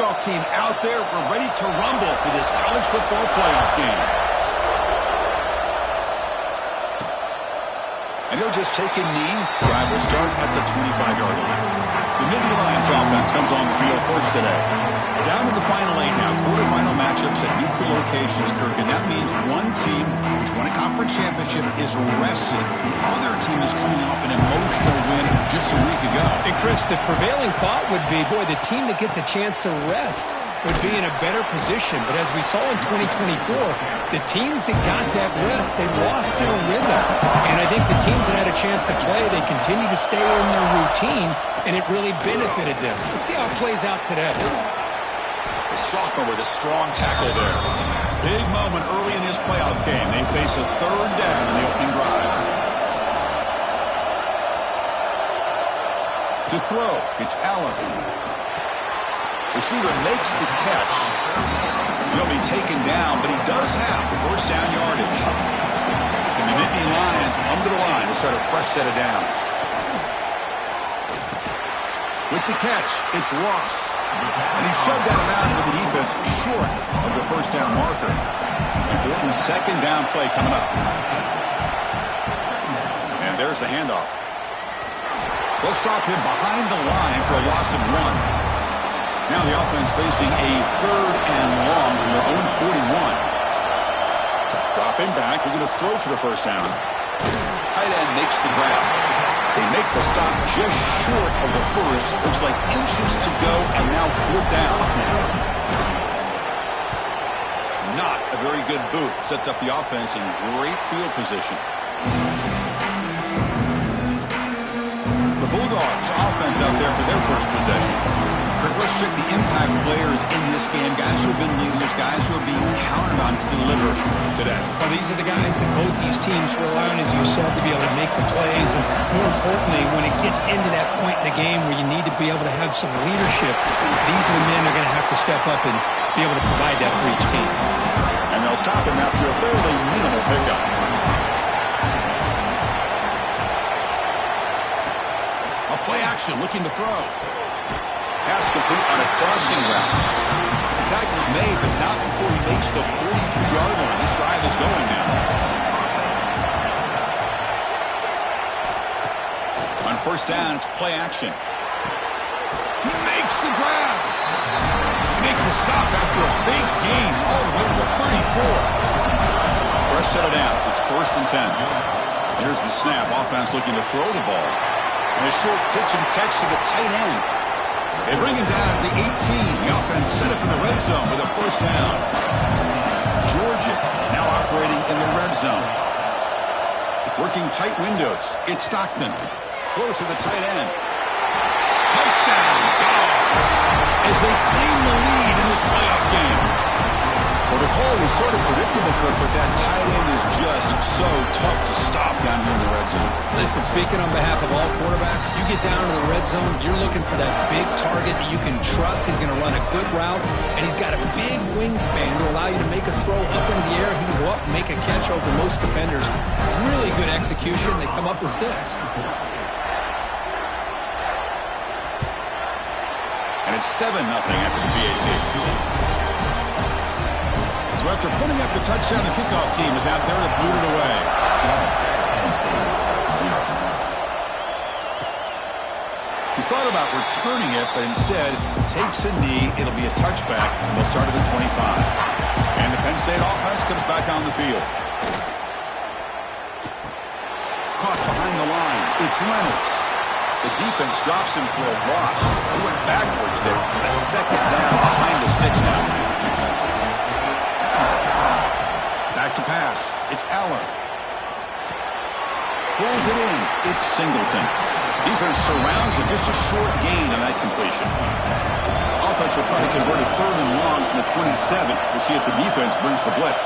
kickoff team out there. We're ready to rumble for this college football playoff game. And he'll just take a knee. Drive will start at the 25-yard line. The Nittany Lions offense comes on the field first today. Down to the final 8 now. Quarterfinal matchups at neutral locations, Kirk. And that means one team which won a conference championship is rested. The other team is coming off an emotional win just a week ago. And Chris, the prevailing thought would be, boy, the team that gets a chance to rest would be in a better position. But as we saw in 2024, the teams that got that rest, they lost their rhythm. And I think the teams that had a chance to play, they continue to stay in their routine, and it really benefited them. Let's see how it plays out today. The sophomore with a strong tackle there. Big moment early in this playoff game. They face a third down in the opening drive. To throw, it's Allen. Receiver makes the catch. He'll be taken down, but he does have the first down yardage. And the Nittany Lions come to the line to start a fresh set of downs. With the catch, it's Ross. And he's shoved out of bounds with the defense short of the first down marker. Important second down play coming up. And there's the handoff. They'll stop him behind the line for a loss of 1. Now the offense facing a third and long from their own 41. Dropping back, they're going to throw for the first down. Tight end makes the grab. They make the stop just short of the first. Looks like inches to go, and now fourth down. Not a very good boot. Sets up the offense in great field position. The Bulldogs offense out there for their first possession. Let's check the impact players in this game. Guys who have been leaders, guys who are being counted on to deliver today. Well, these are the guys that both these teams rely on, as you said, to be able to make the plays. And more importantly, when it gets into that point in the game where you need to be able to have some leadership, these are the men that are going to have to step up and be able to provide that for each team. And they'll stop him after a fairly minimal pickup. A play action looking to throw. Pass complete on a crossing route. The tackle's made, but not before he makes the 43-yard line. This drive is going now. On first down, it's play action. He makes the grab. He makes the stop after a big gain all the way to the 34. Fresh set of downs. It's first and 10. Here's the snap. Offense looking to throw the ball. And a short pitch and catch to the tight end. They bring him down at the 18. The offense set up in the red zone with a first down. Georgia now operating in the red zone. Working tight windows. It's Stockton. Close to the tight end. Touchdown, Dogs, as they claim the lead in this playoff game. Well, the call was sort of predictable, Kirk, but that tight end is just so tough to stop down here in the red zone. Listen, speaking on behalf of all quarterbacks, you get down to the red zone, you're looking for that big target that you can trust. He's going to run a good route, and he's got a big wingspan to allow you to make a throw up into the air. He can go up and make a catch over most defenders. Really good execution. They come up with 6. And it's 7-0 after the BAT. So after putting up the touchdown, the kickoff team is out there to boot it away. He thought about returning it, but instead takes a knee. It'll be a touchback, and they'll start at the 25. And the Penn State offense comes back on the field. Caught behind the line. It's Reynolds. The defense drops him for a loss. He went backwards there. A second down behind the sticks now. Back to pass. It's Allen. Pulls it in. It's Singleton. Defense surrounds him. Just a short gain on that completion. Offense will try to convert a third and long from the 27. We'll see if the defense brings the blitz.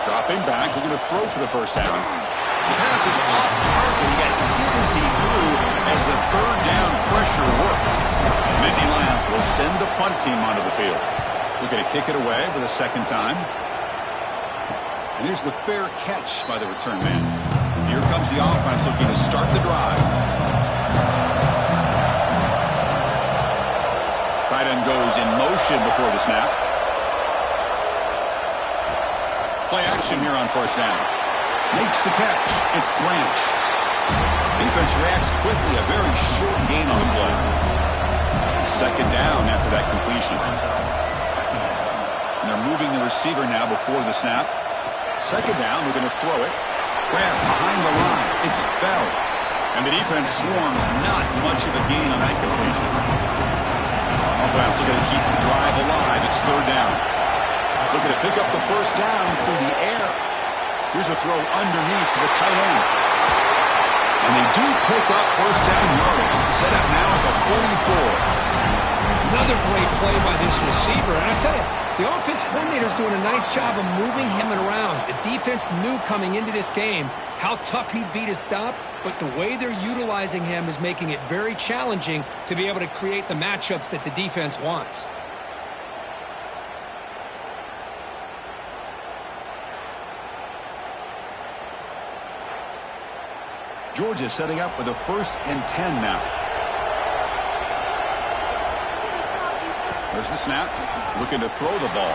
Dropping back. Looking to throw for the first down. The pass is off target. He got hit as he threw as the third down pressure works. The Nittany Lions will send the punt team onto the field. We're going to kick it away for the second time. And here's the fair catch by the return man. Here comes the offense looking to start the drive. Tight end goes in motion before the snap. Play action here on first down. Makes the catch. It's Branch. Defense reacts quickly. A very short gain on the play. Second down after that completion. And they're moving the receiver now before the snap. Second down, we're going to throw it. Grabbed behind the line. It's Bell. And the defense swarms. Not much of a gain on that completion. Offense looking to keep the drive alive. It's third down. Looking to pick up the first down through the air. Here's a throw underneath to the tight end. And they do pick up first down yardage. Set up now at the 44. Another great play by this receiver. And I tell you, the offense coordinator is doing a nice job of moving him around. The defense knew coming into this game how tough he'd be to stop, but the way they're utilizing him is making it very challenging to be able to create the matchups that the defense wants. Georgia setting up with a 1st and 10 now. There's the snap. Looking to throw the ball.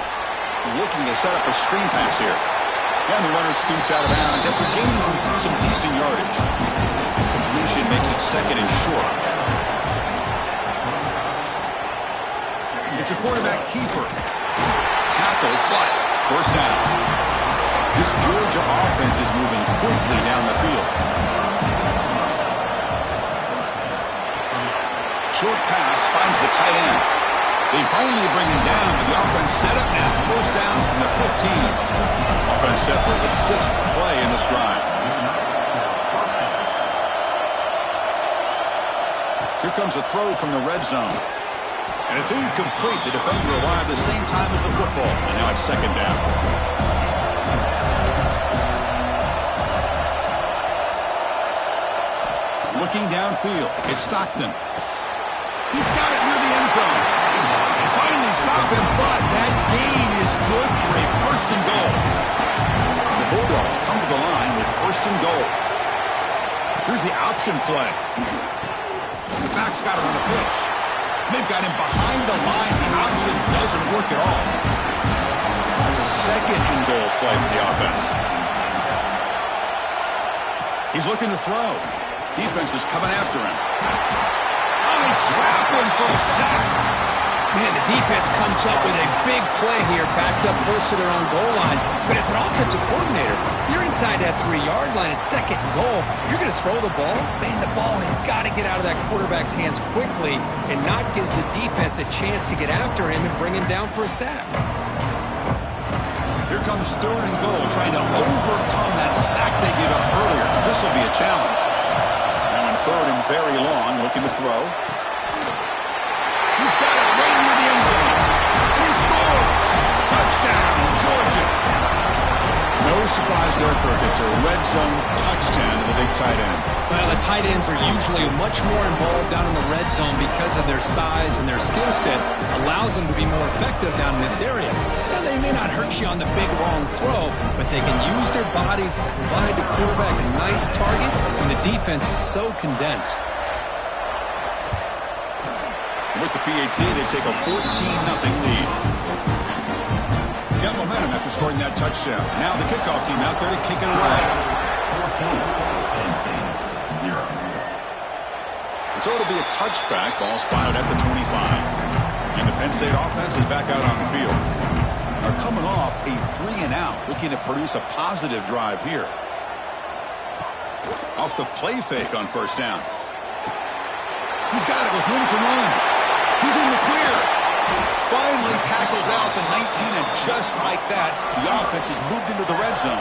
Looking to set up a screen pass here. And the runner scoots out of bounds after gaining some decent yardage. Completion makes it second and short. It's a quarterback keeper. Tackled, but first down. This Georgia offense is moving quickly down the field. Short pass finds the tight end. They finally bring him down, but the offense set up now. First down from the 15. Offense set for the 6th play in this drive. Here comes a throw from the red zone. And it's incomplete. The defender arrived the same time as the football. And now it's second down. Looking downfield, it's Stockton. He's got it near the end zone. They finally stop him, but that gain is good for a 1st and goal. The Bulldogs come to the line with 1st and goal. Here's the option play. The back's got it on the pitch. They've got him behind the line. The option doesn't work at all. That's a 2nd and goal play for the offense. He's looking to throw. Defense is coming after him. Oh, they trap him for a sack. Man, the defense comes up with a big play here, backed up close to their own goal line. But as an offensive coordinator, you're inside that 3-yard line. It's 2nd and goal. If you're going to throw the ball, man, the ball has got to get out of that quarterback's hands quickly and not give the defense a chance to get after him and bring him down for a sack. Here comes 3rd and goal, trying to overcome that sack they gave up earlier. This will be a challenge. Now in 3rd and very long, looking to throw. He's got it right near the end zone. And he scores! Touchdown, Georgia! No surprise there, Kirk. It's a red zone touchdown to the big tight end. Well, the tight ends are usually much more involved down in the red zone because of their size and their skill set allows them to be more effective down in this area. Now, they may not hurt you on the big, long throw, but they can use their bodies to provide the quarterback a nice target when the defense is so condensed. With the PAT, they take a 14-0 lead. Got momentum after scoring that touchdown. Now the kickoff team out there to kick it away. And so it'll be a touchback. Ball spotted at the 25. And the Penn State offense is back out on the field. They're coming off a 3-and-out, looking to produce a positive drive here. Off the play fake on first down. He's got it with room to run. He's in the clear. Finally tackled out the 19, and just like that, the offense has moved into the red zone.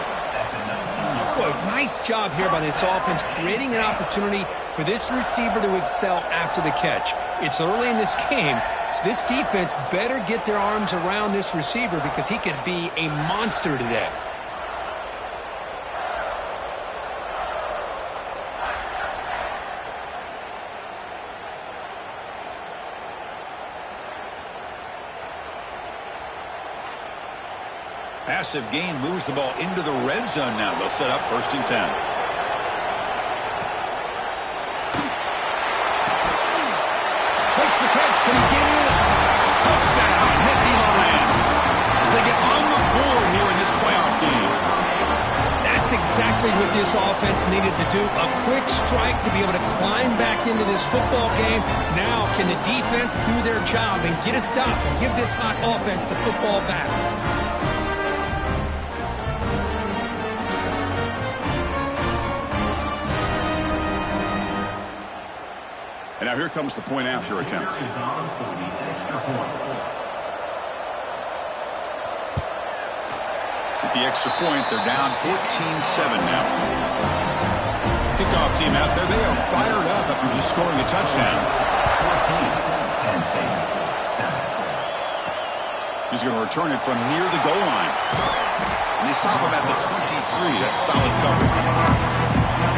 Boy, nice job here by this offense, creating an opportunity for this receiver to excel after the catch. It's early in this game, so this defense better get their arms around this receiver because he could be a monster today. Massive gain moves the ball into the red zone now. They'll set up 1st and 10. Makes the catch. Can he get in? That's exactly what this offense needed to do. A quick strike to be able to climb back into this football game. Now, can the defense do their job and get a stop and give this hot offense the football back? And now here comes the point after attempt. With the extra point, they're down 14-7 now. Kickoff team out there. They are fired up after just scoring a touchdown. He's going to return it from near the goal line. And they stop him at the 23. That's solid coverage.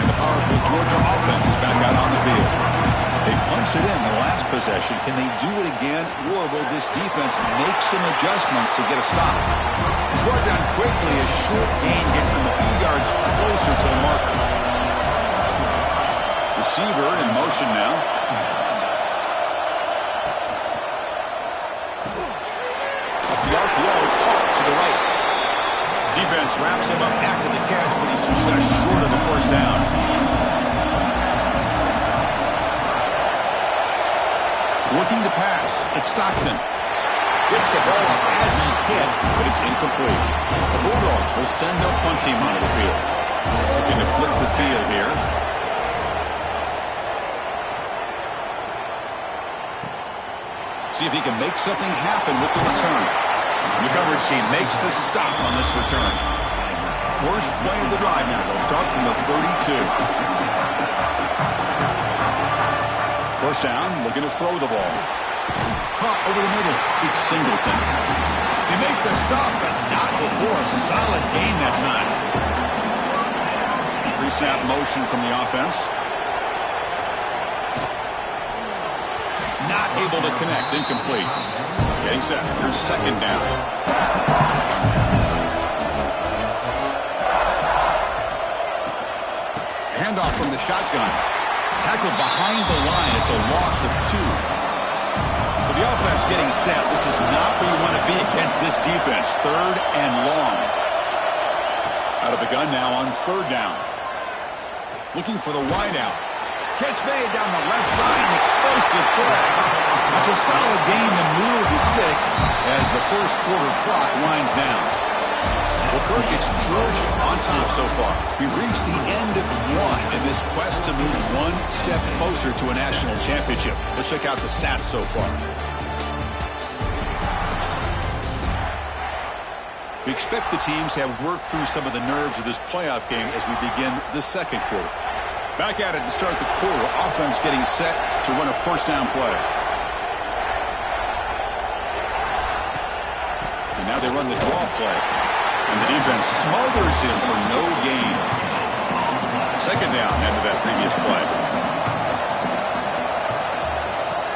And the powerful Georgia offense is back out on the field. They punched it in the last possession. Can they do it again, or will this defense make some adjustments to get a stop? He's brought down quickly. A short gain gets them a few yards closer to the marker. Receiver in motion now. Off the RPO, caught to the right. Defense wraps him up after the catch, but he's just short of a first down. Looking to pass. It's Stockton. Gets the ball off as he's hit, but it's incomplete. The Bulldogs will send their punt team onto the field. Looking to flip the field here. See if he can make something happen with the return. The coverage team makes the stop on this return. First play of the drive now. They'll start from the 32. First down, looking to throw the ball. Caught over the middle. It's Singleton. They make the stop, but not before a solid gain that time. Pre-snap motion from the offense. Not able to connect. Incomplete. Getting set. Here's second down. Handoff from the shotgun. Tackled behind the line. It's a loss of 2. So the offense getting set. This is not where you want to be against this defense. Third and long. Out of the gun now on third down. Looking for the wideout. Catch made down the left side. An explosive play. It's a solid game to move the sticks as the first quarter clock winds down. Well, Kirk, it's Georgia on top so far. We've reached the end of one in this quest to move one step closer to a national championship. Let's check out the stats so far. We expect the teams to have worked through some of the nerves of this playoff game as we begin the second quarter. Back at it to start the quarter. Offense getting set to run a first down play. And now they run the draw play. And the defense smothers him for no gain. Second down after that previous play.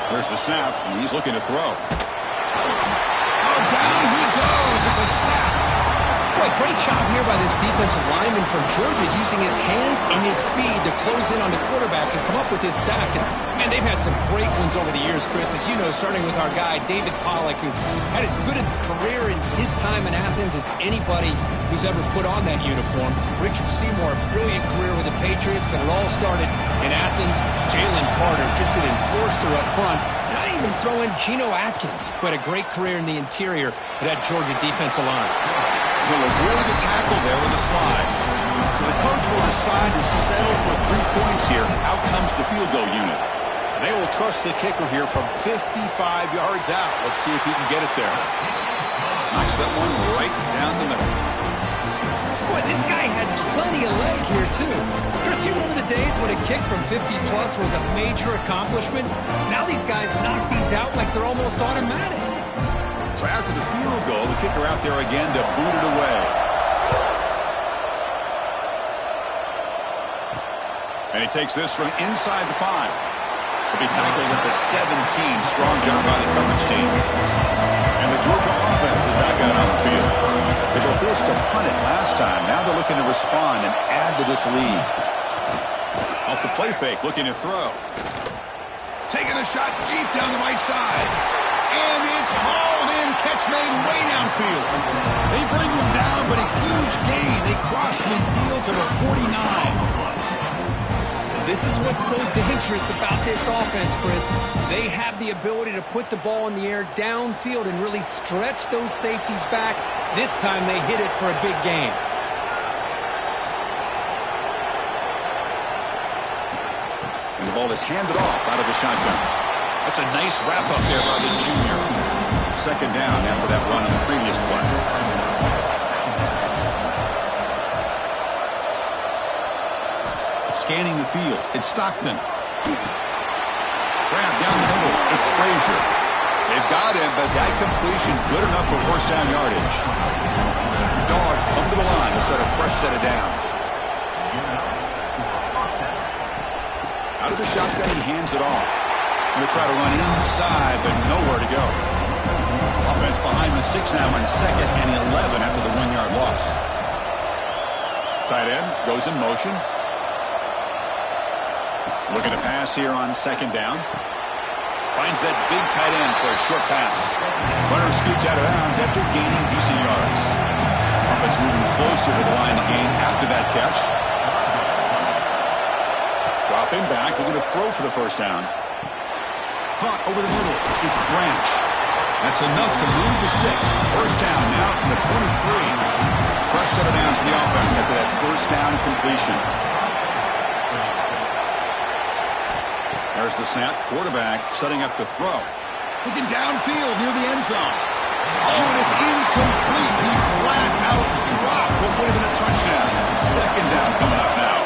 There's the snap, and he's looking to throw. Oh, down he goes. It's a sack. Boy, great job here by this defensive lineman from Georgia using his hands and his speed to close in on the quarterback and come up with this sack. And, man, they've had some great ones over the years, Chris, as you know, starting with our guy, David Pollack, who had as good a career in his time in Athens as anybody who's ever put on that uniform. Richard Seymour, brilliant career with the Patriots, but it all started in Athens. Jalen Carter, just an enforcer up front. Not even throwing Geno Atkins, who had a great career in the interior of that Georgia defensive line. He'll avoid the tackle there with a slide. So the coach will decide to settle for 3 points here. Out comes the field goal unit. And they will trust the kicker here from 55 yards out. Let's see if he can get it there. Knocks that one right down the middle. Boy, this guy had plenty of leg here, too. Chris, you remember the days when a kick from 50-plus was a major accomplishment? Now these guys knock these out like they're almost automatic. So after the field goal, the kicker out there again to boot it away. And he takes this from inside the 5. He'll be tackled at the 17. Strong job by the coverage team. And the Georgia offense is back out on the field. They were forced to punt it last time. Now they're looking to respond and add to this lead. Off the play fake, looking to throw. Taking a shot deep down the right side. And it's hauled in. Catch made way downfield. They bring him down, but a huge gain. They cross midfield to the 49. This is what's so dangerous about this offense, Chris. They have the ability to put the ball in the air downfield and really stretch those safeties back. This time they hit it for a big gain. And the ball is handed off out of the shotgun. That's a nice wrap-up there by the junior. Second down after that run on the previous play. Scanning the field, it's Stockton. Grab down the middle, it's Frazier. They've got him, but that completion good enough for first down yardage. The Dogs come to the line to set a fresh set of downs. Out of the shotgun, he hands it off. Going to try to run inside, but nowhere to go. Offense behind the 6 now on 2nd and 11 after the 1-yard loss. Tight end goes in motion. Looking to pass here on 2nd down. Finds that big tight end for a short pass. Runner scoots out of bounds after gaining decent yards. Offense moving closer to the line of game after that catch. Dropping back, looking to throw for the first down. Caught over the middle. It's Branch. That's enough to move the sticks. First down now from the 23. Fresh set of downs for the offense after that first down completion. There's the snap. Quarterback setting up to throw. Looking downfield near the end zone. Oh, and it's incomplete. He flat out dropped what would have been a touchdown. Second down coming up now.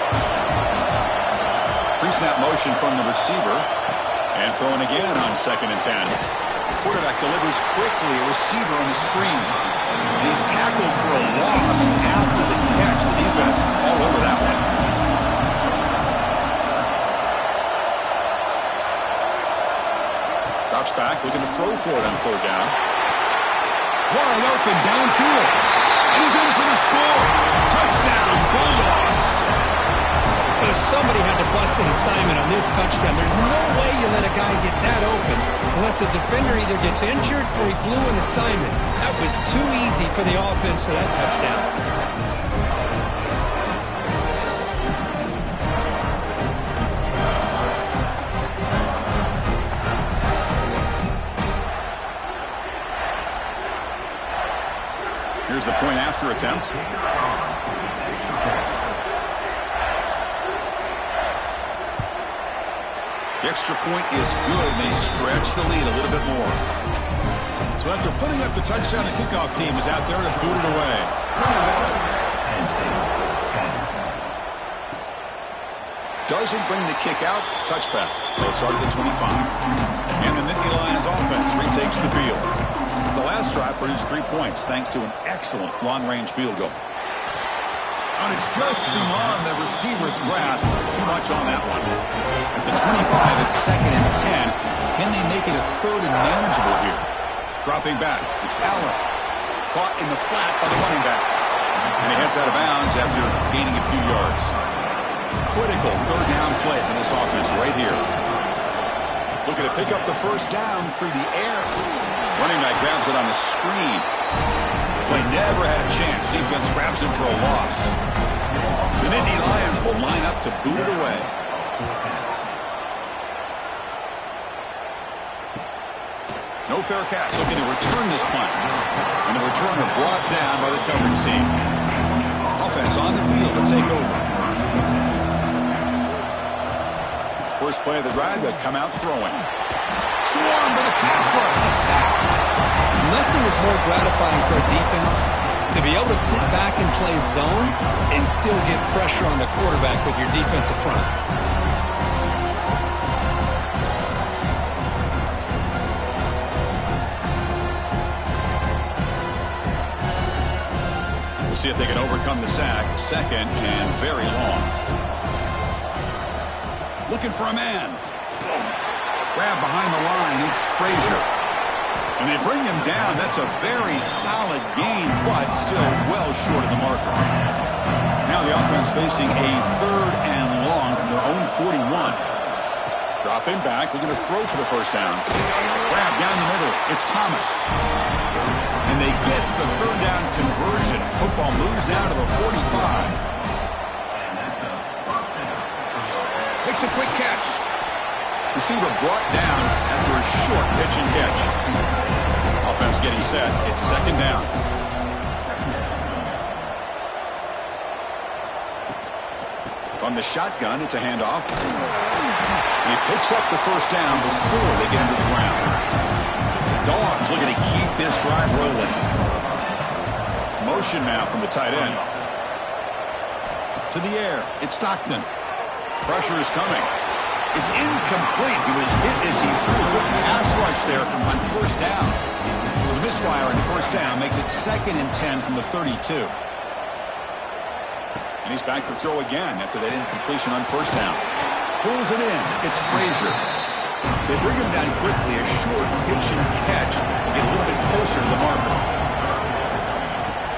Pre-snap motion from the receiver. And throwing again on 2nd and 10. Quarterback delivers quickly. A receiver on the screen. And he's tackled for a loss after the catch. The defense all over that one. Drops back, looking to throw for it on 3rd down. Wide open downfield. And he's in for the score. Touchdown, Bulldogs. Well, somebody had to bust an assignment on this touchdown. There's no way you let a guy get that open unless the defender either gets injured or he blew an assignment. That was too easy for the offense for that touchdown. Here's the point after attempt. The extra point is good. They stretch the lead a little bit more. So after putting up the touchdown, the kickoff team is out there to boot it away. Doesn't bring the kick out. Touchback. They'll start at the 25. And the Nittany Lions offense retakes the field. The last drive produced 3 points thanks to an excellent long-range field goal. And it's just beyond the receiver's grasp. Too much on that one. At the 25, it's 2nd and 10. Can they make it a 3rd and manageable here? Dropping back. It's Allen. Caught in the flat by the running back. And he heads out of bounds after gaining a few yards. Critical 3rd down play for this offense right here. Looking to pick up the first down through the air. Running back grabs it on the screen. Play never had a chance. Defense grabs him for a loss. The Nittany Lions will line up to boot it away. No fair catch. Looking to return this punt. And the returner brought down by the coverage team. Offense on the field to take over. First play of the drive, they come out throwing. Swarmed by the pass rush. A sack. Nothing is more gratifying for a defense to be able to sit back and play zone and still get pressure on the quarterback with your defensive front. We'll see if they can overcome the sack. 2nd and very long. Looking for a man. Grab behind the line. It's Frazier. And they bring him down. That's a very solid gain, but still well short of the marker. Now the offense facing a 3rd and long from their own 41. Dropping back, looking to throw for the first down. Grab down the middle. It's Thomas. And they get the third down conversion. Football moves now to the 45. Makes a quick catch. Receiver brought down after a short pitch and catch. Offense getting set. It's second down. On the shotgun, it's a handoff. And he picks up the first down before they get into the ground. Dogs looking to keep this drive rolling. Motion now from the tight end. To the air. It's Stockton. Pressure is coming. It's incomplete. He was hit as he threw a good pass rush there on first down. So the misfire on first down makes it 2nd and 10 from the 32. And he's back to throw again after that incompletion on first down. Pulls it in. It's Frazier. They bring him down quickly. A short pitch and catch to get a little bit closer to the marker.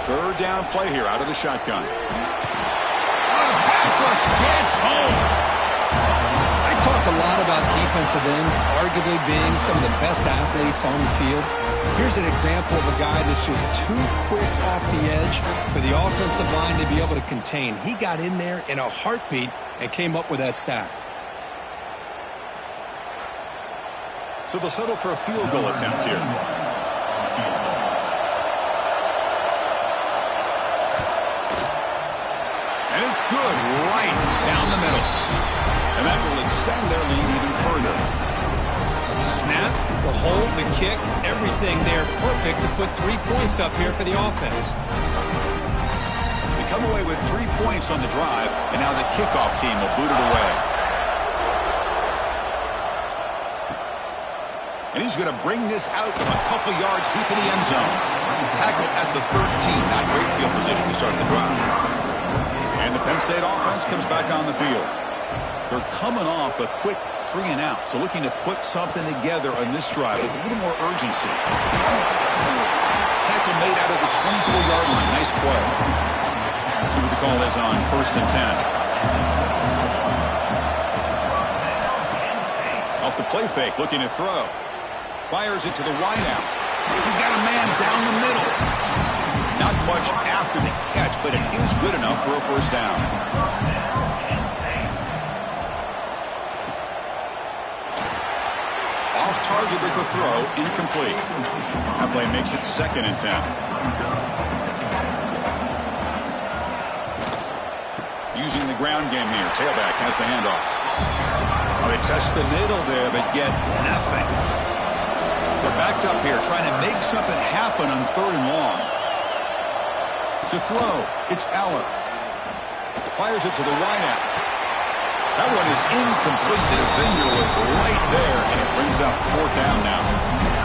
Third down play here out of the shotgun. Pass rush gets home. I talk a lot about defensive ends arguably being some of the best athletes on the field. Here's an example of a guy that's just too quick off the edge for the offensive line to be able to contain. He got in there in a heartbeat and came up with that sack. So they'll settle for a field goal attempt here. And it's good right down the middle. And that will extend their lead even further. Snap, the hold, the kick, everything there perfect to put 3 points up here for the offense. They come away with 3 points on the drive, and now the kickoff team will boot it away. And he's going to bring this out a couple yards deep in the end zone. Tackle at the 13, not great field position to start the drive. And the Penn State offense comes back on the field. They're coming off a quick 3 and out, so looking to put something together on this drive with a little more urgency. Tackle made out of the 24-yard line. Nice play. See what the call is on 1st and 10. Off the play fake, looking to throw. Fires it to the wideout. He's got a man down the middle. Not much after the catch, but it is good enough for a first down. Off target with the throw, incomplete. That play makes it 2nd and 10. Using the ground game here. Tailback has the handoff. Oh, they test the middle there, but get nothing. They're backed up here, trying to make something happen on 3rd and long. To throw, it's Aller. Fires it to the wideout. That one is incomplete. The defender was right there, and it brings up 4th down now.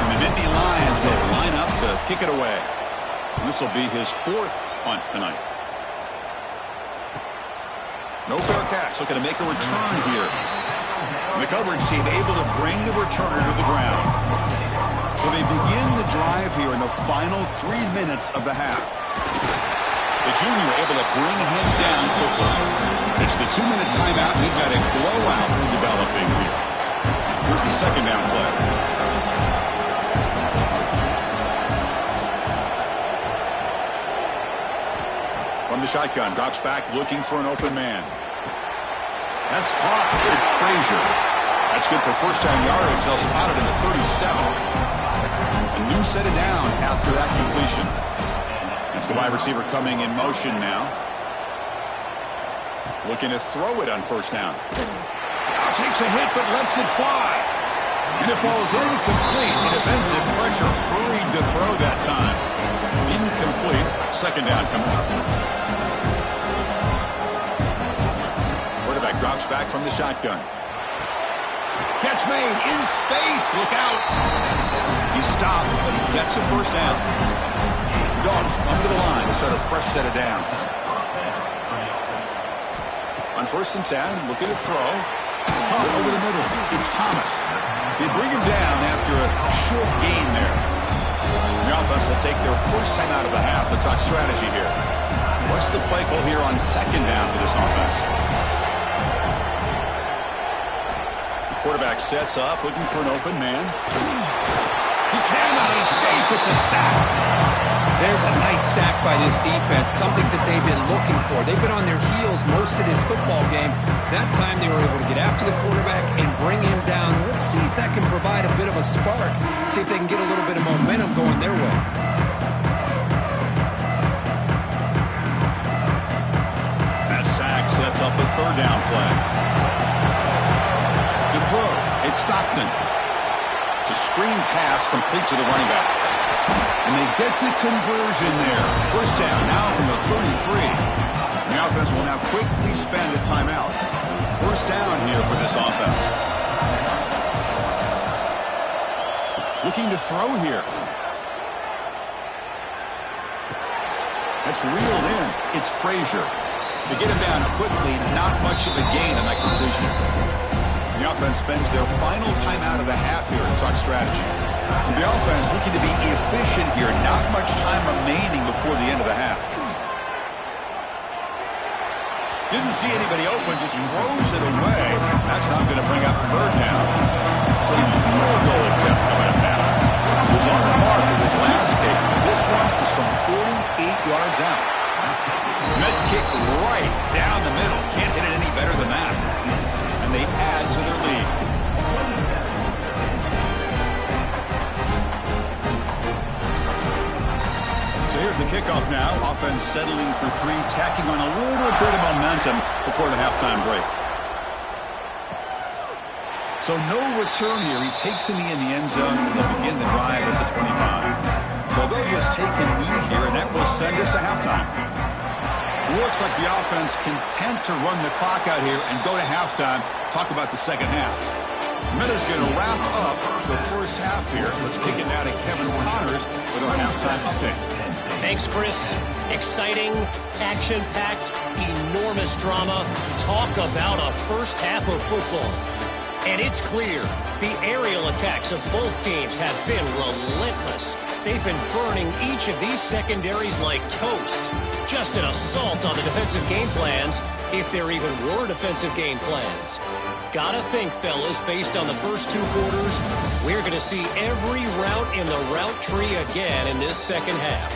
And the Nittany Lions will line up to kick it away. And this will be his 4th punt tonight. No fair catch. Looking to make a return here. And the coverage team able to bring the returner to the ground. So they begin the drive here in the final 3 minutes of the half. The junior able to bring him down quickly. It's the 2-minute timeout. We've got a blowout developing here. Here's the 2nd down play. From the shotgun, drops back looking for an open man. That's caught. It's Frazier. That's good for first-down yardage. They'll spot it in the 37. A new set of downs after that completion. It's the wide receiver coming in motion now. Looking to throw it on first down. Now takes a hit but lets it fly. And it falls incomplete. The defensive pressure hurried to throw that time. Incomplete. 2nd down coming up. Quarterback drops back from the shotgun. Catch made in space. Look out. He stopped, but he gets a first down. Dogs come to the line to start a fresh set of downs. On 1st and 10, looking to throw. Caught over the middle. It's Thomas. They bring him down after a short gain there. The offense will take their first time out of the half. The talk strategy here. What's the play call here on 2nd down for this offense? Quarterback sets up, looking for an open man. He cannot escape. It's a sack. There's a nice sack by this defense, something that they've been looking for. They've been on their heels most of this football game. That time they were able to get after the quarterback and bring him down. Let's see if that can provide a bit of a spark. See if they can get a little bit of momentum going their way. That sack sets up a third down play. To throw, it's Stockton. It's a screen pass complete to the running back. And they get the conversion there. First down now from the 33. And the offense will now quickly spend a timeout. First down here for this offense. Looking to throw here. That's reeled in. It's Frazier. They get him down quickly. Not much of a gain on that completion. The offense spends their final timeout of the half here and talk strategy. So the offense looking to be efficient here. Not much time remaining before the end of the half. Didn't see anybody open, just throws it away. That's not going to bring up third down. So a field goal attempt coming up now. He was on the mark with his last kick. This one is from 48 yards out. Med kick right down the middle. Can't hit it any better than that. And they add to their lead. Here's the kickoff now. Offense settling for three, tacking on a little bit of momentum before the halftime break. So no return here. He takes a knee in the end zone, and they'll begin the drive at the 25. So they'll just take a knee here, and that will send us to halftime. Looks like the offense content to run the clock out here and go to halftime. Talk about the second half. Miller's going to wrap up the first half here. Let's kick it now to Kevin Connors with our halftime update. Thanks, Chris. Exciting, action-packed, enormous drama. Talk about a first half of football. And it's clear the aerial attacks of both teams have been relentless. They've been burning each of these secondaries like toast. Just an assault on the defensive game plans, if there even were defensive game plans. Gotta think, fellas, based on the first two quarters, we're going to see every route in the route tree again in this second half.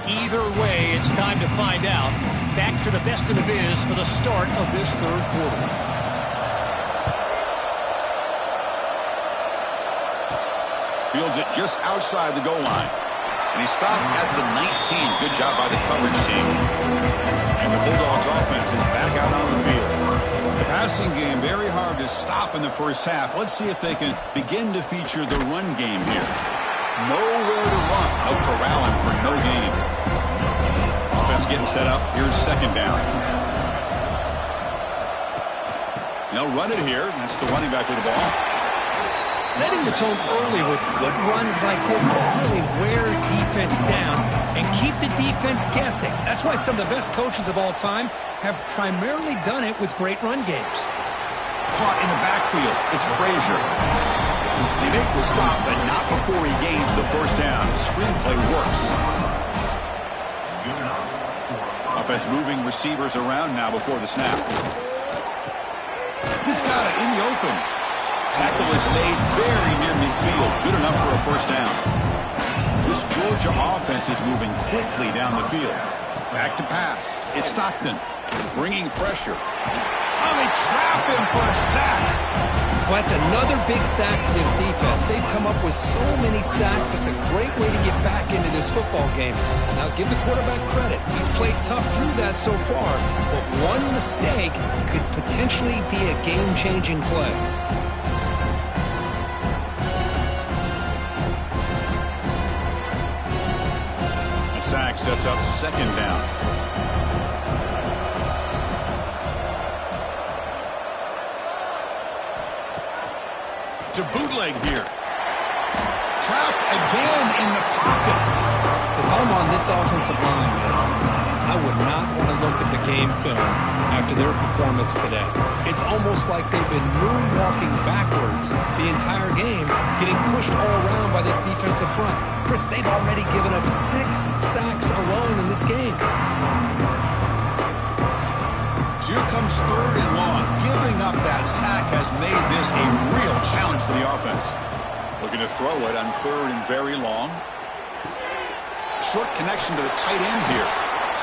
Either way, it's time to find out. Back to the best in the biz for the start of this third quarter. Fields it just outside the goal line. And he stopped at the 19. Good job by the coverage team. And the Bulldogs offense is back out on the field. The passing game very hard to stop in the first half. Let's see if they can begin to feature the run game here. Nowhere to run. No corralling for no gain. Offense getting set up. Here's second down. They'll run it here. That's the running back with the ball. Setting the tone early with good runs like this can really wear defense down and keep the defense guessing. That's why some of the best coaches of all time have primarily done it with great run games. Caught in the backfield. It's Frazier. They make the stop, but not before he gains the first down. The screenplay works. Offense moving receivers around now before the snap. He's got it in the open. Tackle is made very near midfield. Good enough for a first down. This Georgia offense is moving quickly down the field. Back to pass. It's Stockton bringing pressure. Oh, they trap him for a sack. Well, that's another big sack for this defense. They've come up with so many sacks. It's a great way to get back into this football game. Now, give the quarterback credit. He's played tough through that so far, but one mistake could potentially be a game-changing play. The sack sets up second down. To bootleg here. Trap again in the pocket. If I'm on this offensive line, I would not want to look at the game film after their performance today. It's almost like they've been moonwalking backwards the entire game, getting pushed all around by this defensive front. Chris, they've already given up 6 sacks alone in this game. So here comes third and long, giving up that sack has made this a real challenge for the offense. Looking to throw it on 3rd and very long. Short connection to the tight end here.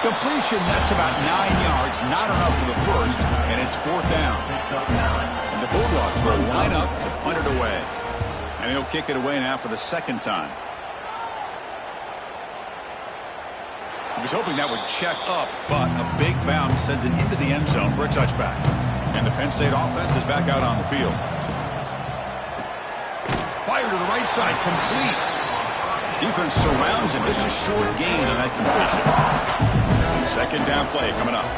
Completion, that's about 9 yards. Not enough for the first, and it's 4th down. And the Bulldogs will line up to punt it away. And he'll kick it away now for the 2nd time. He was hoping that would check up, but a big bounce sends it into the end zone for a touchback. And the Penn State offense is back out on the field. Fire to the right side, complete. Defense surrounds him. Just a short gain on that completion. 2nd down play coming up.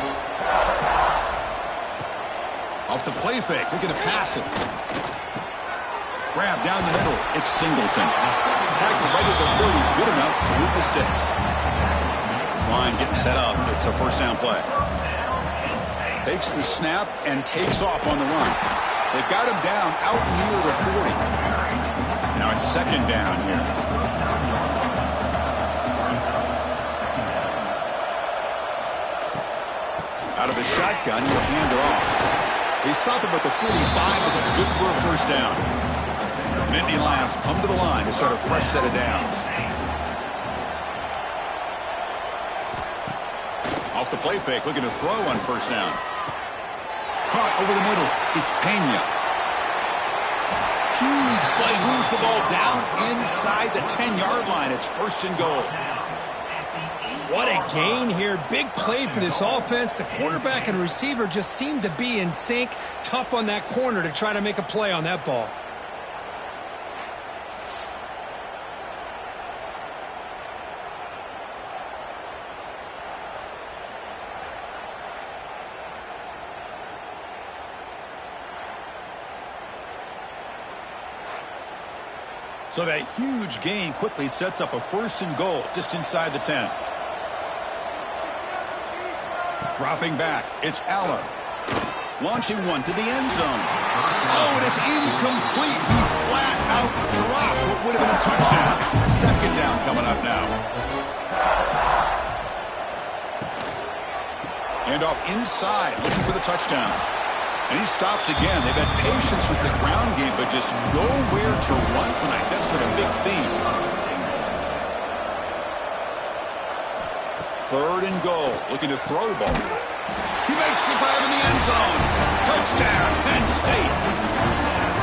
Off the play fake, looking to pass it. Grab down the middle. It's Singleton. Tackled right at the 30. Good enough to move the sticks. This line getting set up. It's a 1st down play. Takes the snap and takes off on the run. They got him down out near the 40. Now it's 2nd down here. Out of the shotgun, he'll hand it off. They stop him at the 45, but that's good for a 1st down. And Indian Lions come to the line to start a fresh set of downs. Off the play fake, looking to throw on 1st down. Caught over the middle. It's Penn. Huge play, moves the ball down inside the 10-yard line. It's 1st and goal. What a gain here. Big play for this offense. The quarterback and receiver just seem to be in sync. Tough on that corner to try to make a play on that ball. So that huge gain quickly sets up a 1st and goal just inside the 10. Dropping back, it's Aller. Launching one to the end zone. Oh, and it's incomplete. He flat out dropped what would have been a touchdown. 2nd down coming up now. And off inside, looking for the touchdown. And he stopped again. They've had patience with the ground game, but just nowhere to run tonight. That's been a big theme. 3rd and goal. Looking to throw the ball. He makes the grab in the end zone. Touchdown, Penn State.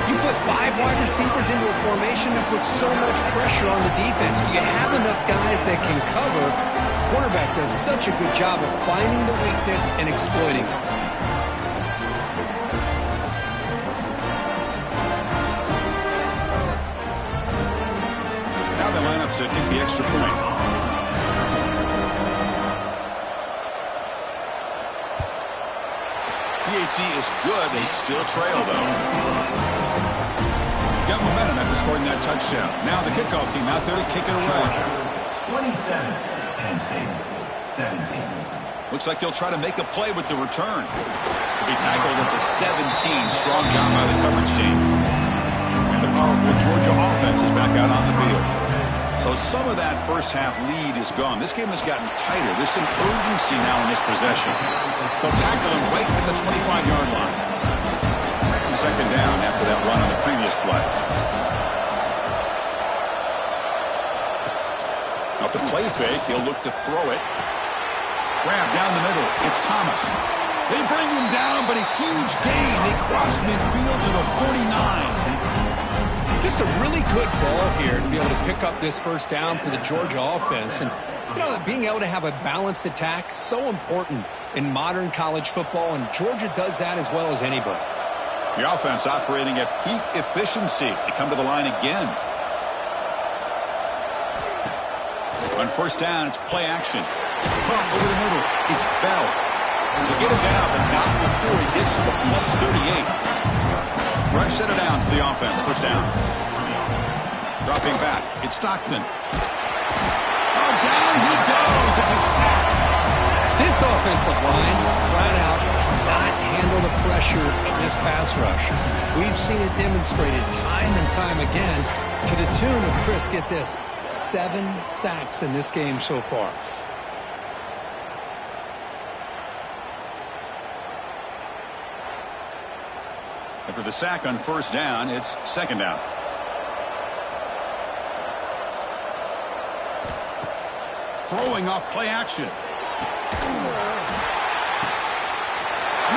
You put 5 wide receivers into a formation that puts so much pressure on the defense. Do you have enough guys that can cover? Quarterback does such a good job of finding the weakness and exploiting it. Now they line up to kick the extra point. PAT is good. They still trail, though. Got momentum after scoring that touchdown. Now the kickoff team out there to kick it away. 27, Penn State, 17. Looks like he'll try to make a play with the return. He'll be tackled at the 17. Strong job by the coverage team. And the powerful Georgia offense is back out on the field. So some of that first half lead is gone. This game has gotten tighter. There's some urgency now in this possession. They'll tackle him right at the 25-yard line. 2nd down after that run on the previous play. Off the play fake, he'll look to throw it. Grab down the middle. It's Thomas. They bring him down, but a huge gain. They cross midfield to the 49. Just a really good ball here to be able to pick up this 1st down for the Georgia offense. And, you know, being able to have a balanced attack, so important in modern college football, and Georgia does that as well as anybody. The offense operating at peak efficiency. They come to the line again. On 1st down, it's play action. Pump over the middle. It's Bell. They get him down, but not before he gets to the plus 38. Fresh set of downs for the offense. 1st down. Dropping back. It's Stockton. Oh, down he goes. It's a sack. This offensive line flat out cannot handle the pressure of this pass rush. We've seen it demonstrated time and time again to the tune of, Chris, get this, 7 sacks in this game so far. After the sack on first down, it's second down. Throwing off play action. And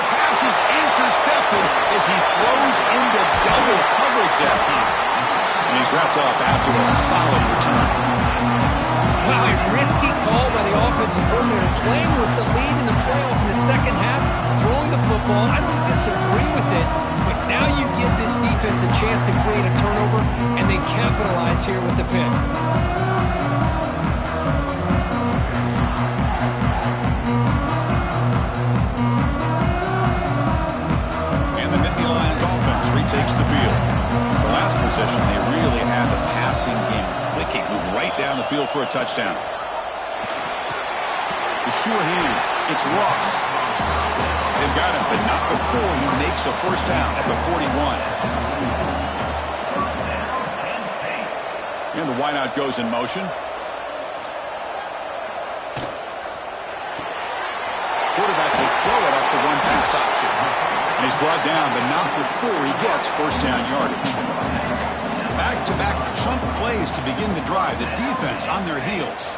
the pass is intercepted as he throws into double coverage that time. And he's wrapped up after a solid return. Wow, a risky call by the offensive coordinator, playing with the lead in the playoff in the second half, throwing the football. I don't disagree with it, but now you give this defense a chance to create a turnover, and they capitalize here with the pick. And the Nittany Lions offense retakes the field. The last possession, they really had the passing game. They can't move right down the field for a touchdown. The sure hands. It's Ross. They've got him, but not before he makes a first down at the 41. And the wideout goes in motion. Quarterback will throw it off the one-pass option. And he's brought down, but not before he gets first down yardage. Back-to-back chunk plays to begin the drive. The defense on their heels.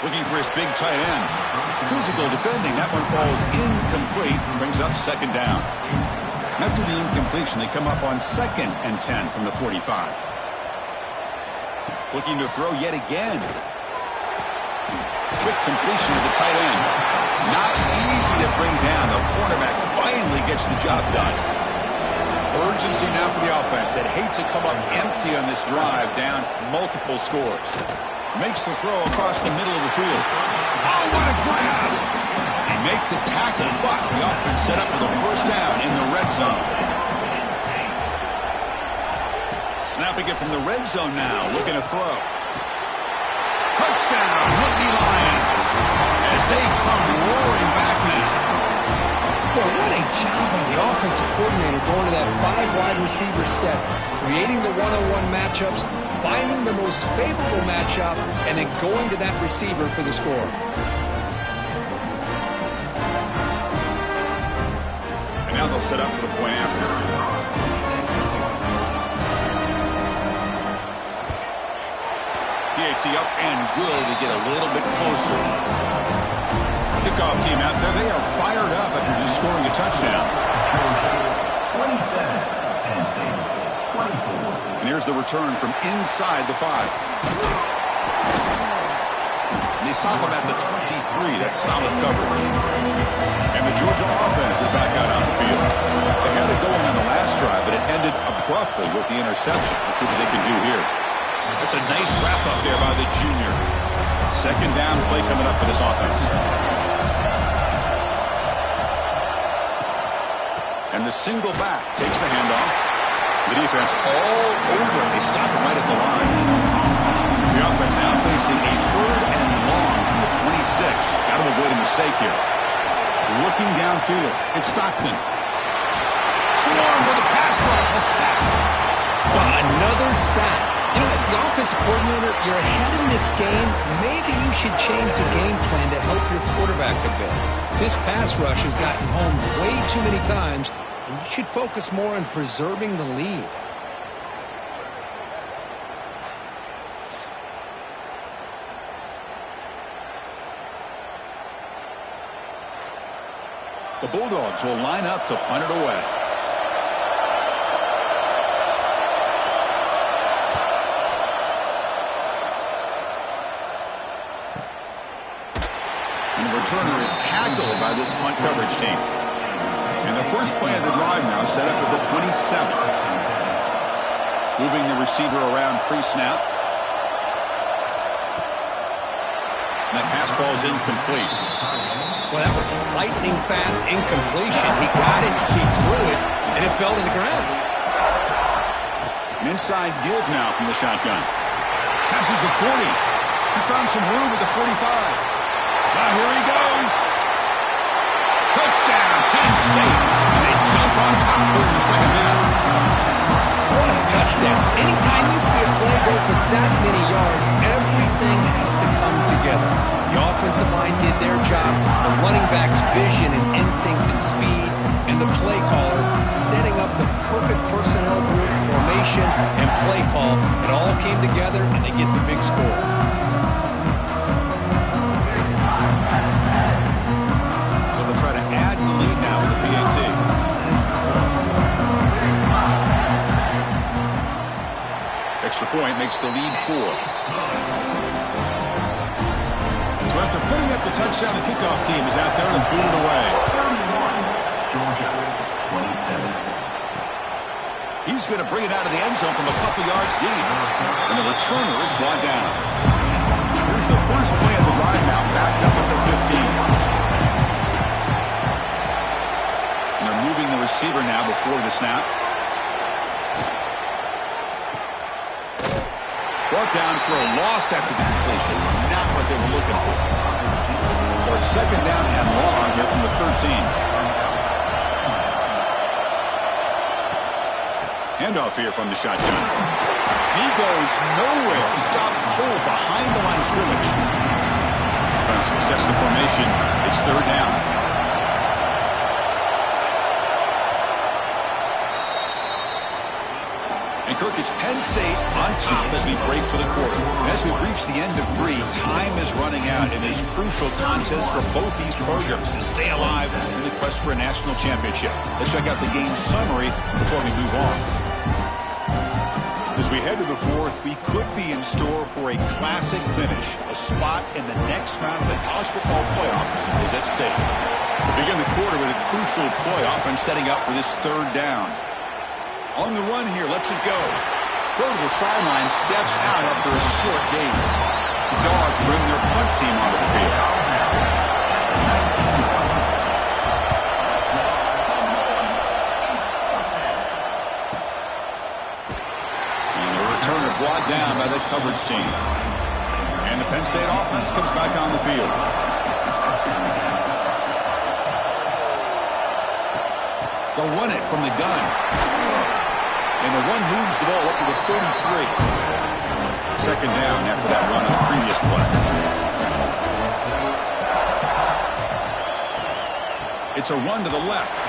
Looking for his big tight end. Physical defending. That one falls incomplete. Brings up second down. After the incompletion, they come up on 2nd and 10 from the 45. Looking to throw yet again. Quick completion of the tight end. Not easy to bring down. The cornerback finally gets the job done. Urgency now for the offense that hate to come up empty on this drive, down multiple scores. Makes the throw across the middle of the field. Oh, what a grab! They make the tackle, but the offense set up for the first down in the red zone. Snapping it from the red zone now, looking to throw. Touchdown, Nittany Lions, as they come roaring back now. Boy, what a job by the offensive coordinator going to that 5 wide receiver set, creating the one-on-one matchups, finding the most favorable matchup, and then going to that receiver for the score. And now they'll set up for the point after. PAT up and good to get a little bit closer. Kickoff team out there, they are fired up after just scoring a touchdown. 27, Penn State, 24. And here's the return from inside the 5. And they stop him at the 23. That's solid coverage. And the Georgia offense is back out on the field. They had it going on the last drive, but it ended abruptly with the interception. Let's see what they can do here. That's a nice wrap up there by the junior. Second down play coming up for this offense. And the single back takes the handoff. The defense all over it. They stop him right at the line. The offense now facing a 3rd and long from the 26. Got to avoid a mistake here. Looking downfield. It's Stockton. Swarmed with a pass rush. A sack. Well, another sack. You know, as the offensive coordinator, you're ahead in this game. Maybe you should change the game plan to help your quarterback a bit. This pass rush has gotten home way too many times, and you should focus more on preserving the lead. The Bulldogs will line up to punt it away. Returner is tackled by this punt coverage team. And the first play of the drive now set up with the 27. Moving the receiver around pre-snap. And that pass falls incomplete. Well, that was lightning fast incompletion. He got it, he threw it, and it fell to the ground. An inside give now from the shotgun. Passes the 40. He's found some room at the 45. Now here he goes. Touchdown, Penn State. And they jump on top here in the second half. What a touchdown. Anytime you see a play go for that many yards, everything has to come together. The offensive line did their job, the running back's vision and instincts and speed, and the play call to get the big score. So they'll try to add the lead now with the PAT. Extra point makes the lead 4. So after putting up the touchdown, the kickoff team is out there to boot it away. Georgia, 27. He's going to bring it out of the end zone from a couple yards deep. And the returner is brought down. Here's the first play of the drive now, backed up at the 15. And they're moving the receiver now before the snap. Brought down for a loss after the completion. Not what they were looking for. So it's second down and long here from the 13. Handoff here from the shotgun. He goes nowhere. Stop cold behind the line of scrimmage. Trying to success the formation. It's third down. And Kirk, it's Penn State on top as we break for the quarter. And as we reach the end of 3, time is running out in this crucial contest for both these programs to stay alive in the quest for a national championship. Let's check out the game summary before we move on. As we head to the 4th, we could be in store for a classic finish. A spot in the next round of the college football playoff is at stake. We begin the quarter with a crucial playoff and setting up for this third down. On the run here, lets it go. Throw to the sideline, steps out after a short gain. The Dogs bring their punt team onto the field. Brought down by the coverage team. And the Penn State offense comes back on the field. They'll run it from the gun. And the run moves the ball up to the 33. Second down after that run on the previous play. It's a run to the left.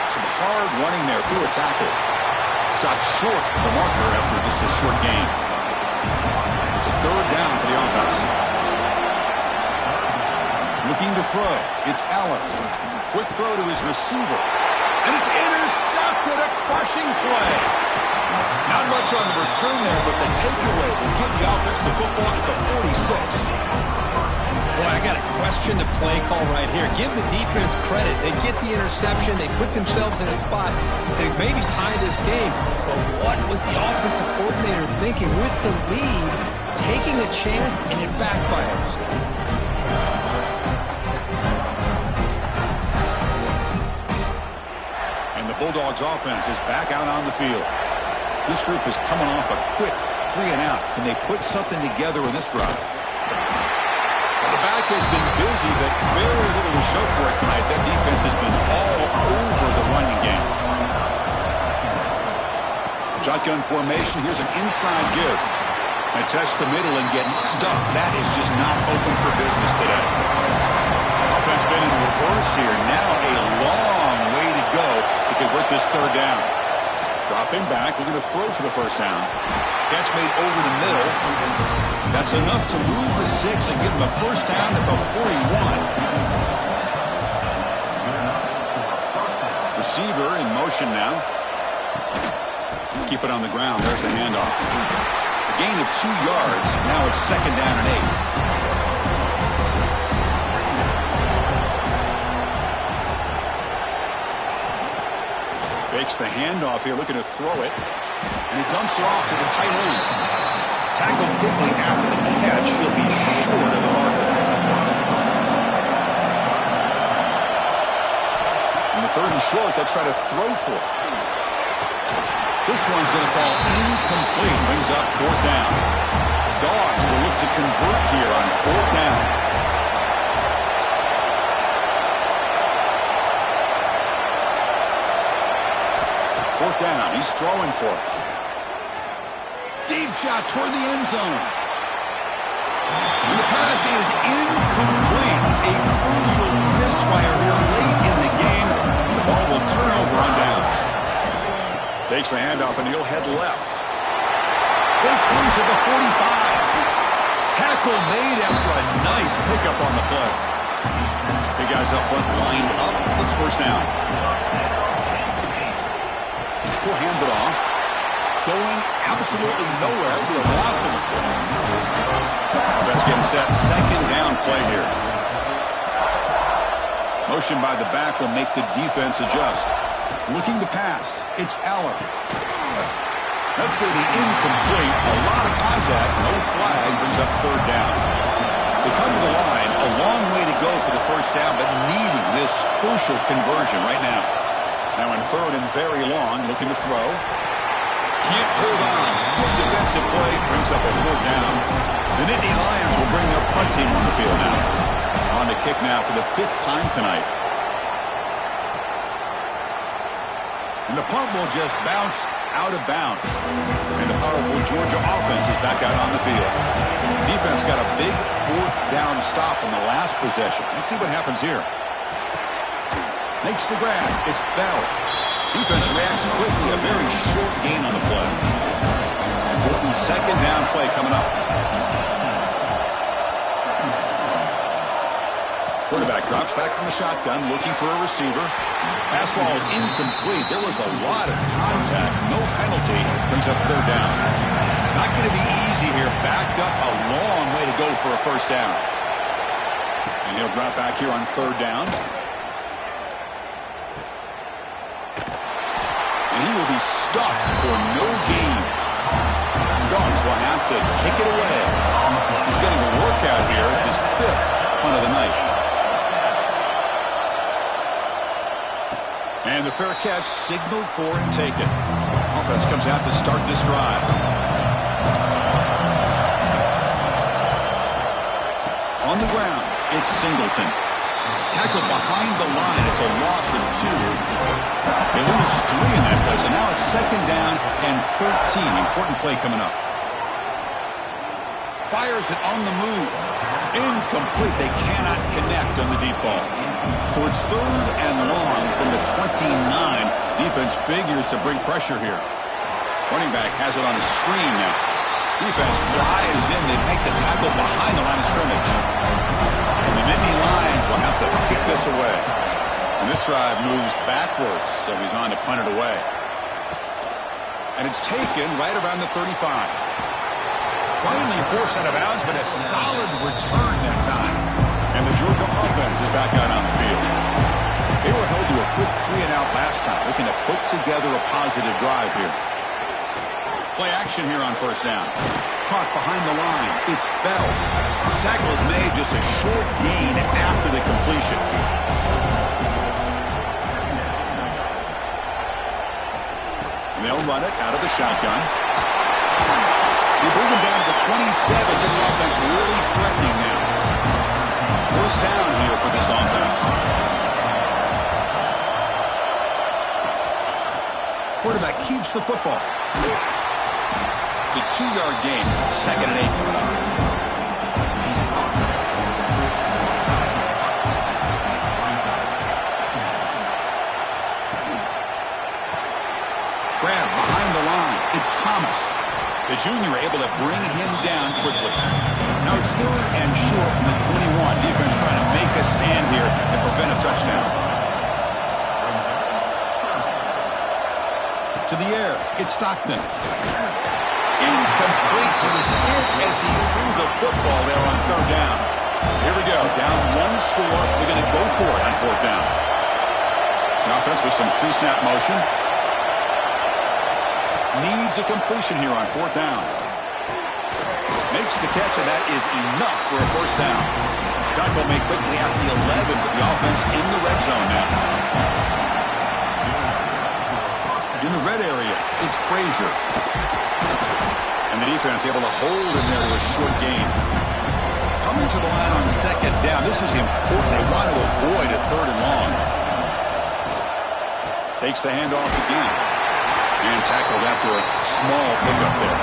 Some hard running there through a tackle. Stopped short of the marker after just a short gain. It's third down for the offense. Looking to throw. It's Allen. Quick throw to his receiver. And it's intercepted. A crushing play. Not much on the return there, but the takeaway will give the offense the football at the 46. Boy, I got to question the play call right here. Give the defense credit. They get the interception. They put themselves in a spot to maybe tie this game. But what was the offensive coordinator thinking with the lead, taking a chance, and it backfires? And the Bulldogs offense is back out on the field. This group is coming off a quick 3-and-out. Can they put something together in this drive? Back has been busy, but very little to show for it tonight. That defense has been all over the running game. Shotgun formation. Here's an inside give. And test the middle and get stuck. That is just not open for business today. Offense been in reverse here. Now a long way to go to convert this third down. Dropping back. We're going to throw for the first down. Catch made over the middle. That's enough to move the sticks and give them a first down at the 41. Receiver in motion now. Keep it on the ground. There's the handoff. A gain of 2 yards. Now it's second down and 8. Fakes the handoff here, looking to throw it. And he dumps it off to the tight end. Tackled quickly after the catch. He'll be short of the marker. In the third and short, they'll try to throw for it. This one's going to fall incomplete. Brings up fourth down. The Dogs will look to convert here on fourth down. Fourth down. He's throwing for it. Deep shot toward the end zone. And the pass is incomplete. A crucial misfire here late in the game. The ball will turn over on downs. Takes the handoff and he'll head left. Breaks loose at the 45. Tackle made after a nice pickup on the play. The guys up front lined up. It's first down. He'll hand it off. Going absolutely nowhere. It'll be a loss of the play. Offense getting set. Second down play here. Motion by the back will make the defense adjust. Looking to pass. It's Aller. That's going to be incomplete. A lot of contact. No flag. Brings up third down. They come to the line. A long way to go for the first down, but needing this crucial conversion right now. Now in third and very long. Looking to throw. Can't hold on. Good defensive play. Brings up a fourth down. The Nittany Lions will bring their punt team on the field now. On the kick now for the 5th time tonight. And the punt will just bounce out of bounds. And the powerful Georgia offense is back out on the field. Defense got a big 4th down stop in the last possession. Let's see what happens here. Makes the grab. It's Bell. Defense reacts quickly. A very short gain on the play. Important second down play coming up. Quarterback drops back from the shotgun, looking for a receiver. Pass ball is incomplete. There was a lot of contact. No penalty. Brings up third down. Not going to be easy here. Backed up a long way to go for a first down. And he'll drop back here on third down. And he will be stuffed for no gain. Dogs will have to kick it away. He's getting a workout here. It's his 5th punt of the night. And the fair catch signaled for and taken. Offense comes out to start this drive. On the ground, it's Singleton. Tackled behind the line. It's a loss of 2. They lose 3 in that play. So now it's second down and 13. Important play coming up. Fires it on the move. Incomplete. They cannot connect on the deep ball. So it's third and long from the 29. Defense figures to bring pressure here. Running back has it on a screen now. Defense flies in. They make the tackle behind the line of scrimmage. And the Nittany Lions will have to kick this away. And this drive moves backwards, so he's on to punt it away. And it's taken right around the 35. Finally forced out of bounds, but a solid return that time. And the Georgia offense is back out on the field. They were held to a quick 3-and-out last time, looking to put together a positive drive here. Play action here on first down. Caught behind the line. It's Bell. Tackle is made, just a short gain after the completion. And they'll run it out of the shotgun. You bring him down to the 27. This offense really threatening now. First down here for this offense. Quarterback keeps the football. It's a 2-yard gain. Second and 8. Grab behind the line. It's Thomas. The junior able to bring him down quickly. Now it's third and short from the 21. Defense trying to make a stand here and prevent a touchdown. To the air, it's Stockton. Incomplete, but it's hit as he threw the football there on third down. So here we go, down 1 score. They're going to go for it on fourth down. The offense with some pre-snap motion. Needs a completion here on fourth down. Makes the catch, and that is enough for a first down. Tackle made quickly at the 11, but the offense in the red zone now. In the red area, it's Frazier. And the defense able to hold him there to a short gain. Coming to the line on second down. This is important. They want to avoid a third and long. Takes the handoff again. And tackled after a small pickup there.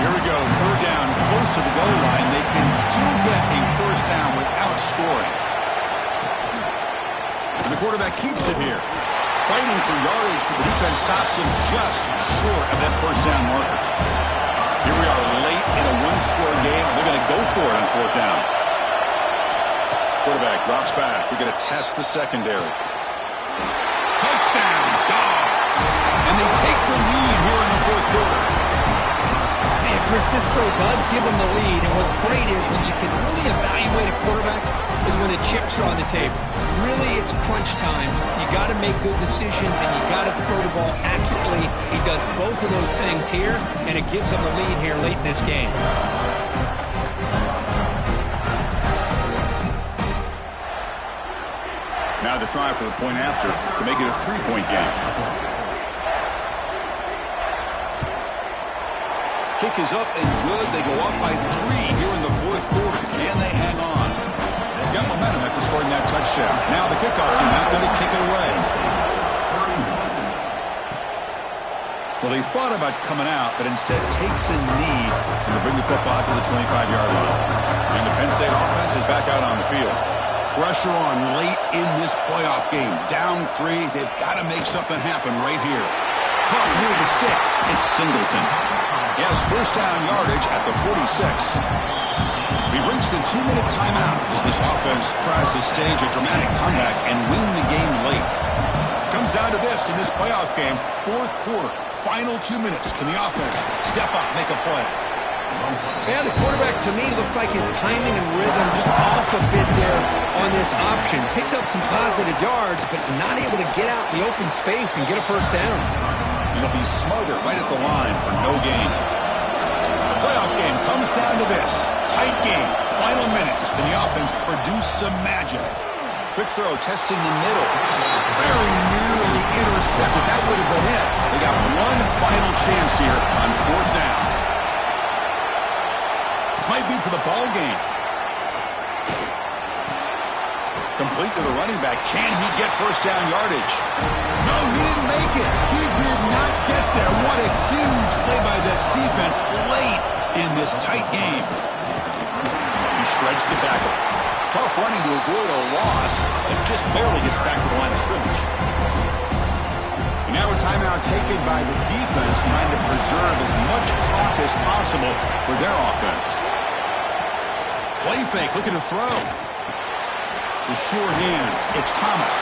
Here we go. Third down, close to the goal line. They can still get a first down without scoring. And the quarterback keeps it here. Fighting for yardage, but the defense stops him just short of that first down marker. Here we are late in a one-score game, and they're going to go for it on fourth down. Quarterback drops back. They're going to test the secondary. Touchdown, Dogs. And they take the lead here in the fourth quarter. Man, Chris, this throw does give them the lead, and what's great is when you can really evaluate a quarterback is when the chips are on the table. Really, it's crunch time. You got to make good decisions, and you got to throw the ball accurately. He does both of those things here, and it gives them a lead here late in this game. Now the try for the point after to make it a three-point game. Kick is up and good. They go up by 3 here in the fourth quarter. Can they hang on? Got momentum after scoring that touchdown. Now the kickoff team out there to kick it away. Well, he thought about coming out, but instead takes a knee and to bring the football to the 25-yard line. And the Penn State offense is back out on the field. Pressure on late in this playoff game. Down 3. They've got to make something happen right here. Caught near the sticks. It's Singleton. He has first down yardage at the 46. We've reached the 2-minute timeout as this offense tries to stage a dramatic comeback and win the game late. Comes down to this in this playoff game. Fourth quarter. Final 2 minutes. Can the offense step up, make a play? Yeah, the quarterback, to me, looked like his timing and rhythm just off a bit there on this option. Picked up some positive yards, but not able to get out in the open space and get a first down. It'll be Smothers right at the line for no gain. The playoff game comes down to this. Tight game. Final minutes. Can the offense produce some magic? Quick throw, testing the middle. Very nearly intercepted. That would have been it. They got one final chance here on fourth down. This might be for the ball game. Complete to the running back. Can he get first down yardage? No, he didn't make it. He did not get there. What a huge play by this defense late in this tight game. He shreds the tackle. Tough running to avoid a loss, and just barely gets back to the line of scrimmage. And now a timeout taken by the defense, trying to preserve as much clock as possible for their offense. Play fake, looking to throw. The sure hands, it's Thomas.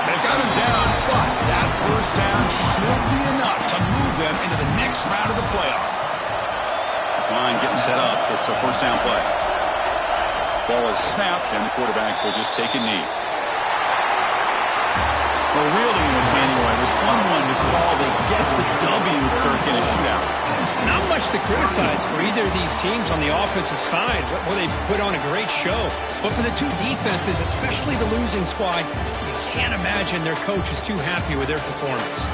They've got him down, but that first down should be enough to move them into the next round of the playoff. This line getting set up. It's a first down play. Ball is snapped, and the quarterback will just take a knee. Well, really, Nathaniel, it was 1-1 to call. They get the W, Kirk, in a shootout. Not much to criticize for either of these teams on the offensive side. Well, they put on a great show. But for the two defenses, especially the losing squad, you can't imagine their coach is too happy with their performance.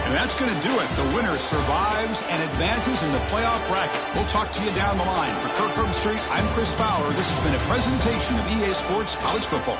And that's going to do it. The winner survives and advances in the playoff bracket. We'll talk to you down the line. For Kirk Herbstreit, I'm Chris Fowler. This has been a presentation of EA Sports College Football.